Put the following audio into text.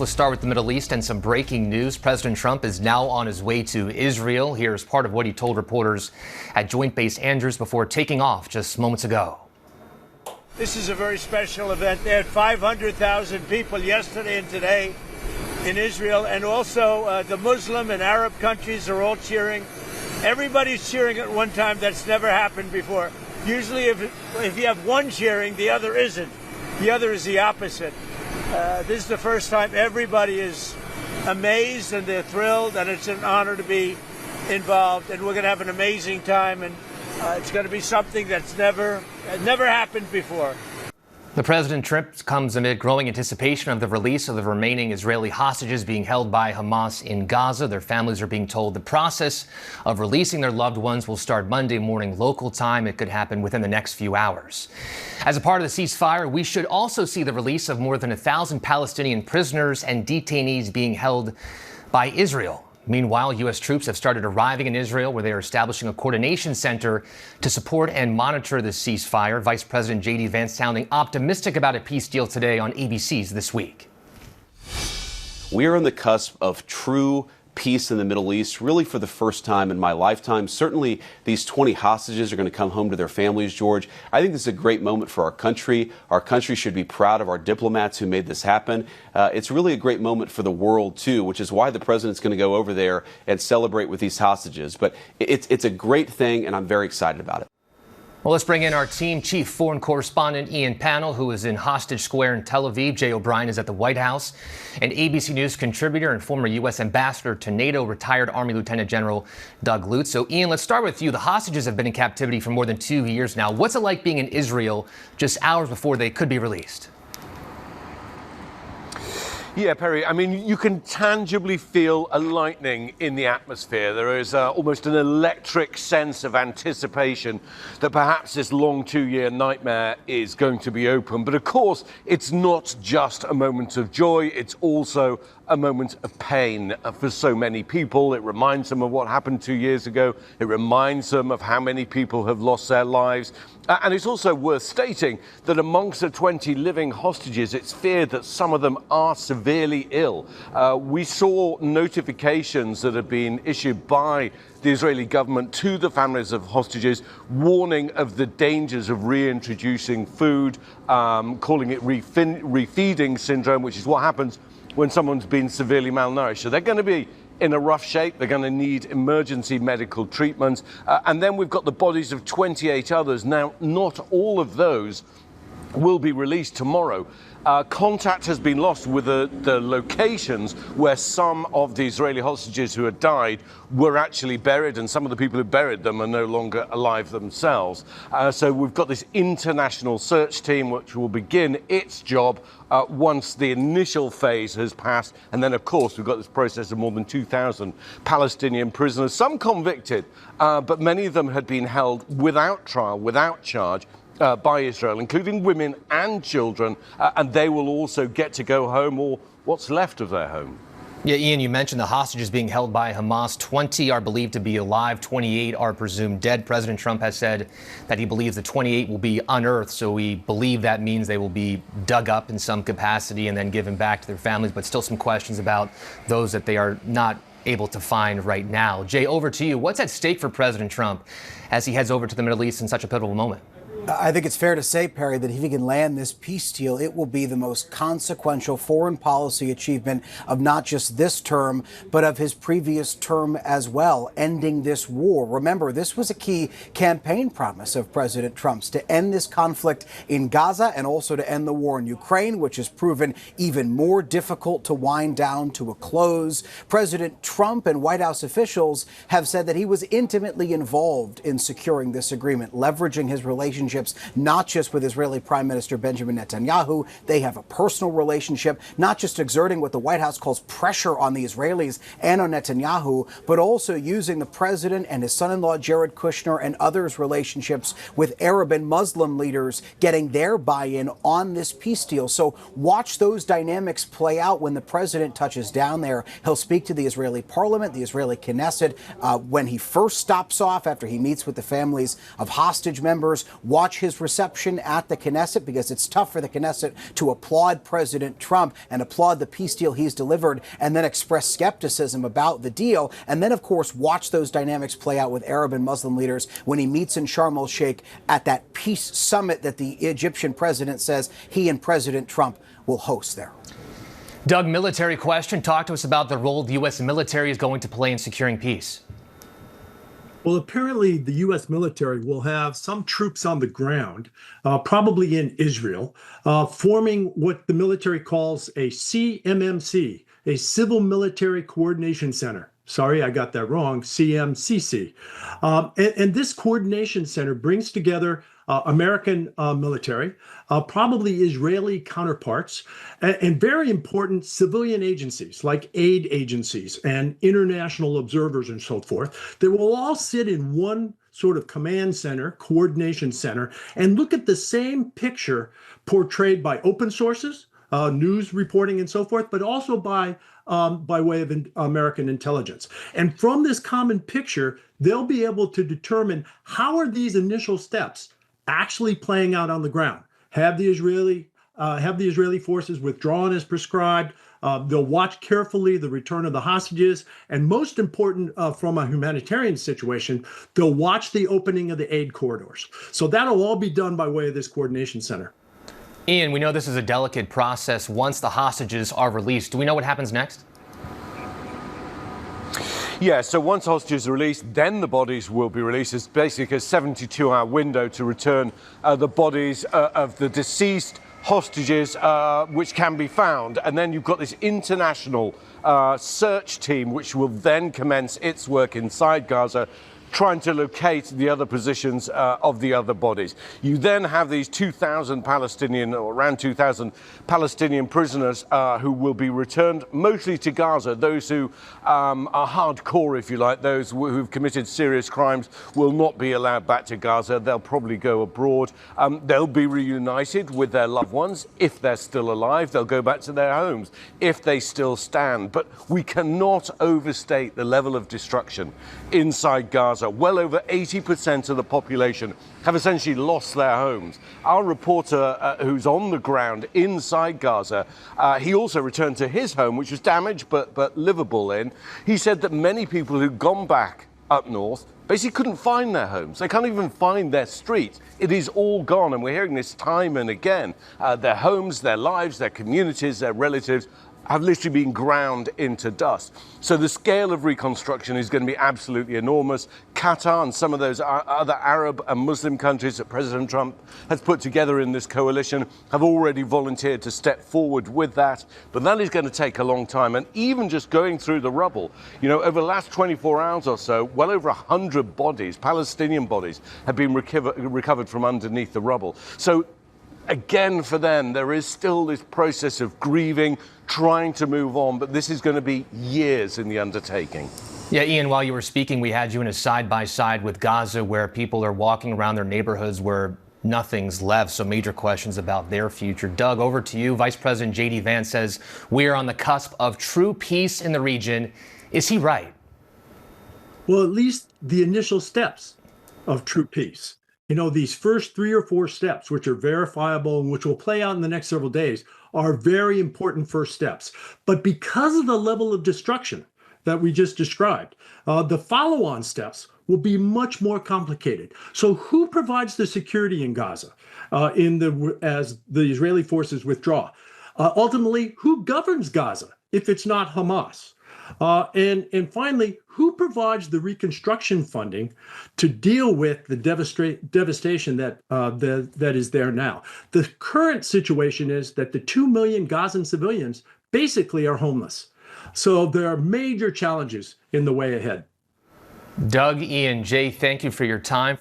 We'll start with the Middle East and some breaking news. President Trump is now on his way to Israel. Here's part of what he told reporters at Joint Base Andrews before taking off just moments ago. This is a very special event. They had 500,000 people yesterday and today in Israel, and also the Muslim and Arab countries are all cheering. Everybody's cheering at one time. That's never happened before. Usually if you have one cheering, the other isn't. The other is the opposite. This is the first time everybody is amazed and they're thrilled, and it's an honor to be involved. And we're going to have an amazing time, and it's going to be something that's never happened before. The president's trip comes amid growing anticipation of the release of the remaining Israeli hostages being held by Hamas in Gaza. Their families are being told the process of releasing their loved ones will start Monday morning local time. It could happen within the next few hours. As a part of the ceasefire, we should also see the release of more than 1,000 Palestinian prisoners and detainees being held by Israel. Meanwhile, U.S. troops have started arriving in Israel, where they are establishing a coordination center to support and monitor the ceasefire. Vice President J.D. Vance sounding optimistic about a peace deal today on ABC's This Week. We are on the cusp of true peace in the Middle East, really for the first time in my lifetime. Certainly, these 20 hostages are going to come home to their families, George. I think this is a great moment for our country. Our country should be proud of our diplomats who made this happen. It's really a great moment for the world, too, which is why the president's going to go over there and celebrate with these hostages. But it's a great thing, and I'm very excited about it. Well, let's bring in our team chief foreign correspondent Ian Pannell, who is in Hostage Square in Tel Aviv. Jay O'Brien is at the White House. And ABC News contributor and former U.S. ambassador to NATO, retired Army Lieutenant General Doug Lutz. So, Ian, let's start with you. The hostages have been in captivity for more than 2 years now. What's it like being in Israel just hours before they could be released? Yeah, Perry, I mean, you can tangibly feel a lightning in the atmosphere. There is almost an electric sense of anticipation that perhaps this long 2-year nightmare is going to be open. But of course, it's not just a moment of joy. It's also a moment of pain for so many people. It reminds them of what happened 2 years ago. It reminds them of how many people have lost their lives. And it's also worth stating that amongst the 20 living hostages, it's feared that some of them are severely ill. We saw notifications that have been issued by the Israeli government to the families of hostages, warning of the dangers of reintroducing food, calling it refeeding syndrome, which is what happens when someone's been severely malnourished. So they're going to be in a rough shape. They're going to need emergency medical treatment. And then we've got the bodies of 28 others. Now, not all of those will be released tomorrow. Contact has been lost with the locations where some of the Israeli hostages who had died were actually buried, and some of the people who buried them are no longer alive themselves. So we've got this international search team which will begin its job once the initial phase has passed. And then, of course, we've got this process of more than 2,000 Palestinian prisoners, some convicted, but many of them had been held without trial, without charge, by Israel, including women and children, and they will also get to go home, or what's left of their home. Yeah, Ian, you mentioned the hostages being held by Hamas. 20 are believed to be alive. 28 are presumed dead. President Trump has said that he believes the 28 will be unearthed. So we believe that means they will be dug up in some capacity and then given back to their families. But still some questions about those that they are not able to find right now. Jay, over to you. What's at stake for President Trump as he heads over to the Middle East in such a pivotal moment? I think it's fair to say, Perry, that if he can land this peace deal, it will be the most consequential foreign policy achievement of not just this term, but of his previous term as well, ending this war. Remember, this was a key campaign promise of President Trump's, to end this conflict in Gaza and also to end the war in Ukraine, which has proven even more difficult to wind down to a close. President Trump and White House officials have said that he was intimately involved in securing this agreement, leveraging his relationship not just with Israeli Prime Minister Benjamin Netanyahu. They have a personal relationship, not just exerting what the White House calls pressure on the Israelis and on Netanyahu, but also using the president and his son-in-law Jared Kushner and others' relationships with Arab and Muslim leaders, getting their buy-in on this peace deal. So watch those dynamics play out when the president touches down there. He'll speak to the Israeli parliament, the Israeli Knesset, when he first stops off after he meets with the families of hostage members. Watch watch his reception at the Knesset, because it's tough for the Knesset to applaud President Trump and applaud the peace deal he's delivered and then express skepticism about the deal. And then, of course, watch those dynamics play out with Arab and Muslim leaders when he meets in Sharm el-Sheikh at that peace summit that the Egyptian president says he and President Trump will host there. Doug, military question. Talk to us about the role the U.S. military is going to play in securing peace. Well, apparently the U.S. military will have some troops on the ground, probably in Israel, forming what the military calls a CMMC, a Civil Military Coordination Center. Sorry, I got that wrong, CMCC. And this coordination center brings together American military, probably Israeli counterparts, and very important civilian agencies like aid agencies and international observers and so forth. They will all sit in one sort of command center, coordination center, and look at the same picture portrayed by open sources, news reporting and so forth, but also by way of American intelligence. And from this common picture, they'll be able to determine how are these initial steps actually playing out on the ground. Have the Israeli forces withdrawn as prescribed? They'll watch carefully the return of the hostages, and most important, from a humanitarian situation, they'll watch the opening of the aid corridors. So that'll all be done by way of this coordination center. Ian, we know this is a delicate process. Once the hostages are released, do we know what happens next? Yeah, so once hostages are released, then the bodies will be released. It's basically a 72-hour window to return the bodies of the deceased hostages, which can be found. And then you've got this international search team, which will then commence its work inside Gaza, trying to locate the other positions of the other bodies. You then have these 2,000 Palestinian, or around 2,000 Palestinian prisoners who will be returned mostly to Gaza. Those who are hardcore, if you like, those who've committed serious crimes will not be allowed back to Gaza. They'll probably go abroad. They'll be reunited with their loved ones. If they're still alive, they'll go back to their homes if they still stand. But we cannot overstate the level of destruction inside Gaza. Well over 80% of the population have essentially lost their homes. Our reporter who's on the ground inside Gaza, he also returned to his home, which was damaged but livable in. He said that many people who'd gone back up north basically couldn't find their homes. They can't even find their streets. It is all gone, and we're hearing this time and again. Their homes, their lives, their communities, their relatives have literally been ground into dust. So the scale of reconstruction is going to be absolutely enormous. Qatar and some of those other Arab and Muslim countries that President Trump has put together in this coalition have already volunteered to step forward with that. But that is going to take a long time. And even just going through the rubble, you know, over the last 24 hours or so, well over 100 bodies, Palestinian bodies, have been recovered from underneath the rubble. So again, for them, there is still this process of grieving, trying to move on, but this is going to be years in the undertaking. Yeah, Ian, while you were speaking, we had you in a side-by-side with Gaza, where people are walking around their neighborhoods where nothing's left, so major questions about their future. Doug, over to you. Vice President J.D. Vance says we are on the cusp of true peace in the region. Is he right? Well, at least the initial steps of true peace. You know, these first 3 or 4 steps, which are verifiable and which will play out in the next several days, are very important first steps. But because of the level of destruction that we just described, the follow-on steps will be much more complicated. So who provides the security in Gaza as the Israeli forces withdraw? Ultimately, who governs Gaza if it's not Hamas? And finally, who provides the reconstruction funding to deal with the devastation that is there now? The current situation is that the 2 million Gazan civilians basically are homeless. So there are major challenges in the way ahead. Doug, Ian, Jay, thank you for your time.